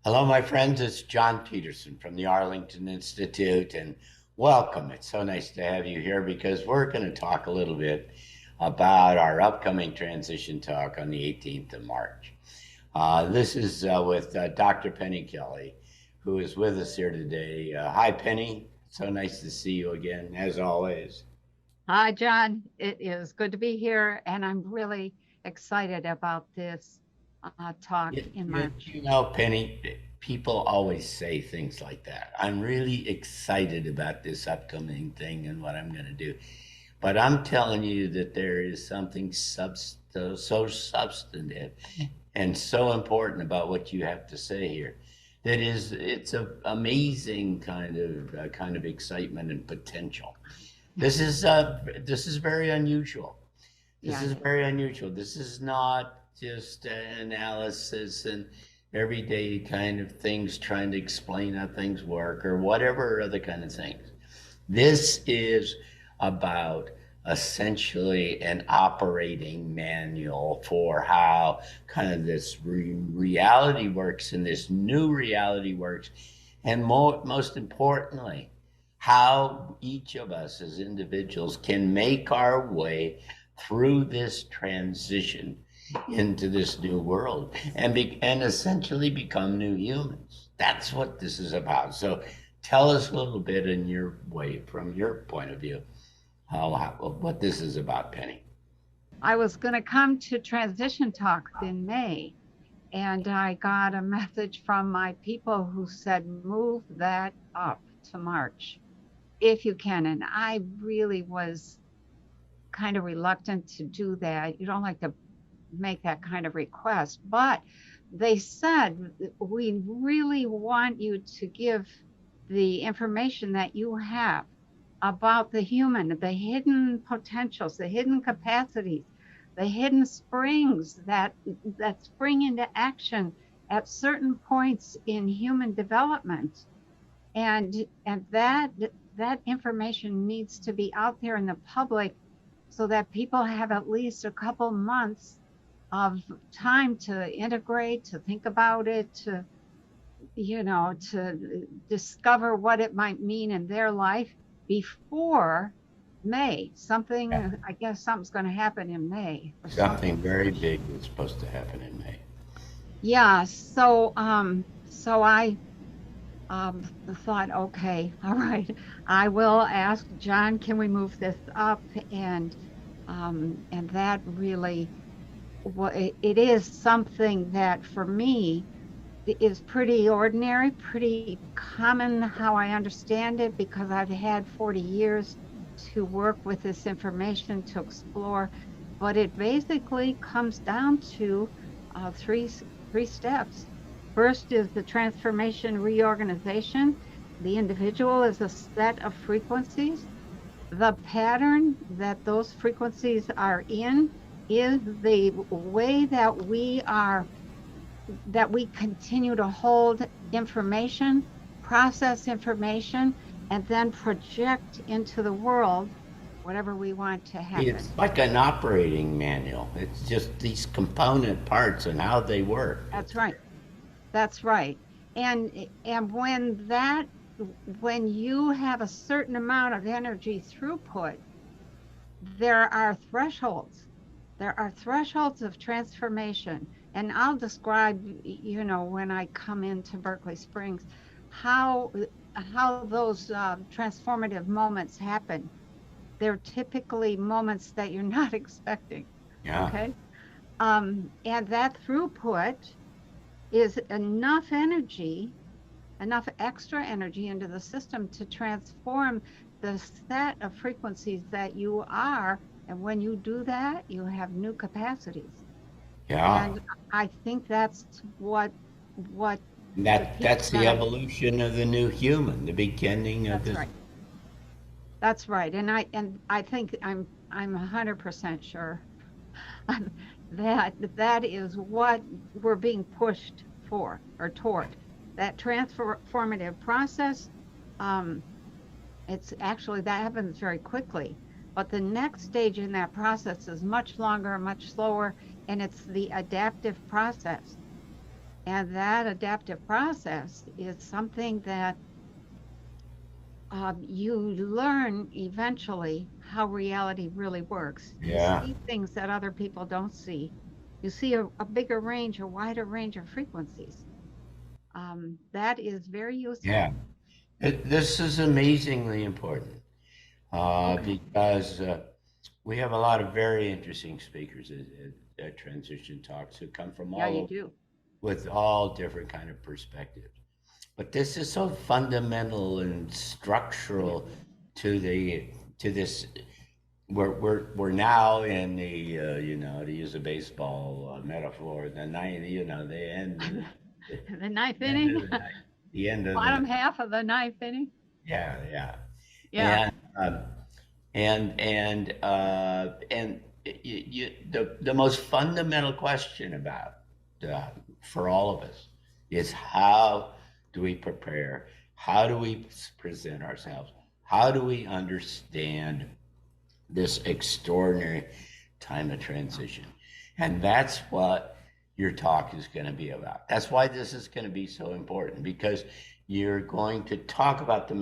Hello, my friends. It's John Peterson from the Arlington Institute, and welcome. It's so nice to have you here because we're going to talk a little bit about our upcoming transition talk on the 18th of March. This is with Dr. Penny Kelly, who is with us here today. Hi, Penny. So nice to see you again, as always. Hi, John. It is good to be here, and I'm really excited about this talk in March. Penny, people always say things like that. I'm really excited about this upcoming thing and what I'm going to do. But I'm telling you that there is something so substantive and so important about what you have to say here. It's an amazing kind of excitement and potential. This is very unusual. This Yeah, is very unusual. This is not just an analysis and everyday kind of things trying to explain how things work or whatever other kind of things. This is about essentially an operating manual for how kind of this reality works and this new reality works. And most importantly, how each of us as individuals can make our way through this transition into this new world and essentially become new humans. That's what this is about. So tell us a little bit in your way, from your point of view, what this is about, Penny. I was going to come to transition talks in May, and I got a message from my people who said, move that up to March if you can. And I really was kind of reluctant to do that. You don't like to make that kind of request, but they said, we really want you to give the information that you have about the human, the hidden potentials, the hidden capacities, the hidden springs that spring into action at certain points in human development. And that information needs to be out there in the public so that people have at least a couple months of time to integrate, to think about it, to discover what it might mean in their life before May. Yeah. I guess something's going to happen in May or Something something. very big is supposed to happen in May. Yeah. So I thought, okay, all right, I will ask John, can we move this up? And that really, it is something that for me is pretty ordinary, pretty common how I understand it, because I've had 40 years to work with this information to explore. But it basically comes down to three steps. First is the transformation reorganization. The individual is a set of frequencies. The pattern that those frequencies are in is the way that we continue to hold information, process information, and then project into the world whatever we want to It's happen. like an operating manual. It's just these component parts and how they work. That's right. That's right. And when you have a certain amount of energy throughput, there are thresholds. There are thresholds of transformation. And I'll describe, when I come into Berkeley Springs, how how those transformative moments happen. They're typically moments that you're not expecting. Yeah. Okay. And that throughput is enough energy, enough extra energy into the system to transform the set of frequencies that you are. And when you do that, you have new capacities. Yeah. And I think that's what the That's people the that I evolution of the new human, the beginning of that's this. right. That's right. And I think I'm 100% sure that is what we're being pushed for or toward. That transformative process, um, it's actually that happens very quickly. But the next stage in that process is much longer, much slower, and it's the adaptive process. And that adaptive process is something that you learn eventually how reality really works. You Yeah, see things that other people don't see. You see a bigger range, a wider range of frequencies. That is very useful. yeah. This is amazingly important Okay. because we have a lot of very interesting speakers at Transition Talks who come from Yeah, all you over do. with all different kind of perspectives. But this is so fundamental and structural to the to this. We're now in the to use a baseball metaphor, the ninth, the end of The ninth the end inning, of the night, the end of the bottom night. half of the ninth inning. Yeah, yeah, Yeah. and um, and the most fundamental question about uh, for all of us is how do we prepare? How do we present ourselves? How do we understand this extraordinary time of transition? And that's what your talk is going to be about. That's why this is going to be so important, because you're going to talk about the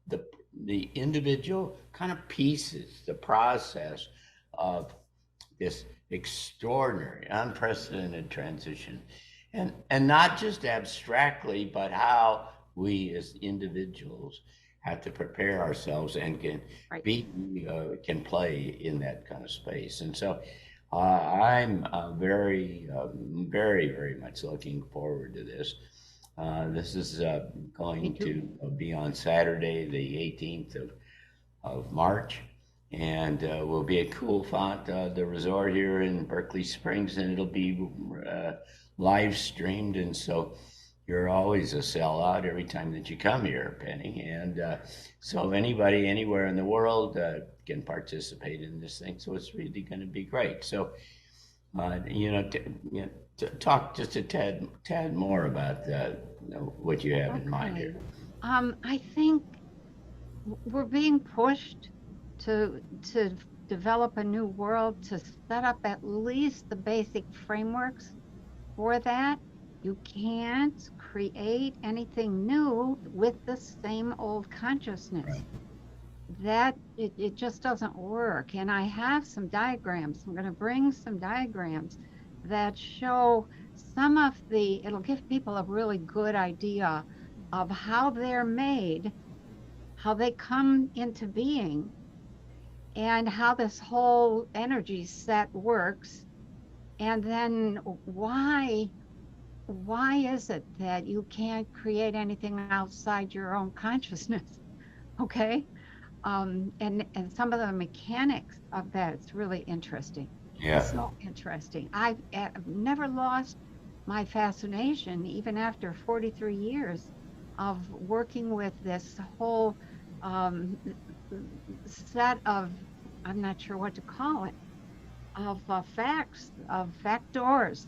the, the individual kind of pieces, the process of this extraordinary, unprecedented transition, and not just abstractly, but how we as individuals have to prepare ourselves and Right. be can play in that kind of space. And so I'm very, very much looking forward to this. This is Me going too. to be on Saturday, the 18th of March, and will be at Cool Font, the resort here in Berkeley Springs, and it'll be live streamed. And so you're always a sellout every time that you come here, Penny. And so anybody anywhere in the world can participate in this thing. So it's really going to be great. So, talk just a tad more about what you have in mind Okay. here. I think we're being pushed to develop a new world, to set up at least the basic frameworks for that. You can't create anything new with the same old Right. consciousness. That it just doesn't work. And I have some diagrams. I'm going to bring some diagrams that show some of it'll give people a really good idea of how they're made, how they come into being, and how this whole energy set works. And then why is it that you can't create anything outside your own consciousness? Okay. And some of the mechanics of that, it's really interesting. Yeah. So interesting. I've never lost my fascination, even after 43 years of working with this whole um, set of, I'm not sure what to call it, of facts, of factors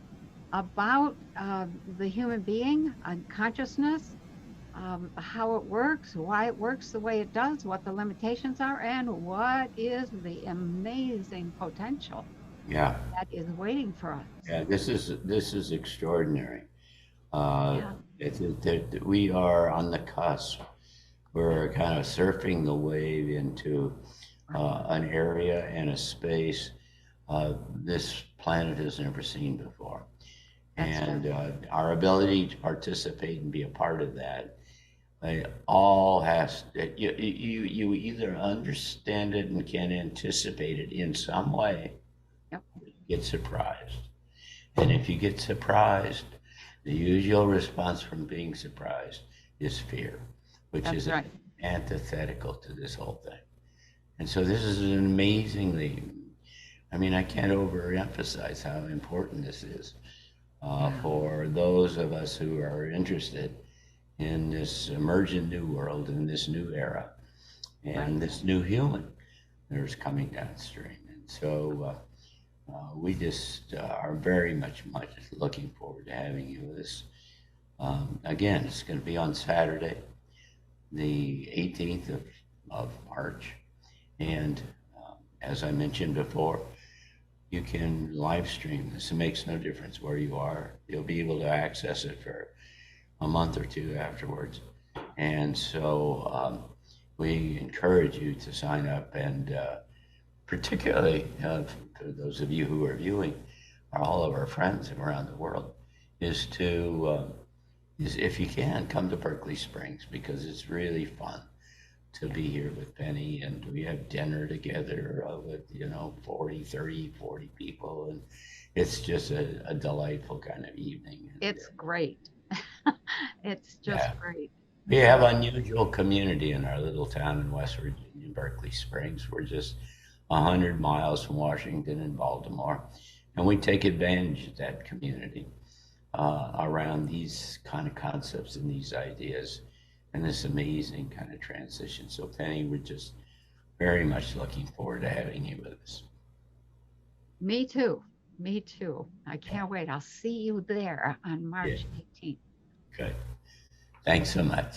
about the human being and consciousness, how it works, why it works the way it does, what the limitations are, and what is the amazing potential Yeah. that is waiting for us. Yeah, this is extraordinary. Uh, Yeah, we are on the cusp. We're kind of surfing the wave into right. an area and a space this planet has never seen before. That's And true. our ability to participate and be a part of that, all has you either understand it and can anticipate it in some way, Yep, get surprised. And if you get surprised, the usual response from being surprised is fear, which that's is right. antithetical to this whole thing. And so this is an amazingly, I mean, I can't overemphasize how important this is Yeah, for those of us who are interested in this emergent new world, in this new era, right. and this new human that is coming downstream. And so we just are very much looking forward to having you with us. Again, it's going to be on Saturday, the 18th of March. And as I mentioned before, you can live stream this. It makes no difference where you are. You'll be able to access it for a month or two afterwards. And so we encourage you to sign up, and particularly for those of you who are viewing, all of our friends around the world, is to, is if you can, come to Berkeley Springs, because it's really fun to be here with Penny, and we have dinner together with 40 people, and it's just a delightful kind of evening. It's great. It's just Yeah. great. We have unusual community in our little town in West Virginia, Berkeley Springs. We're just 100 miles from Washington and Baltimore, and we take advantage of that community around these kind of concepts and these ideas and this amazing kind of transition. So Penny, we're just very much looking forward to having you with us. Me too. Me too. I can't wait. I'll see you there on March 18th. Good. Thanks so much.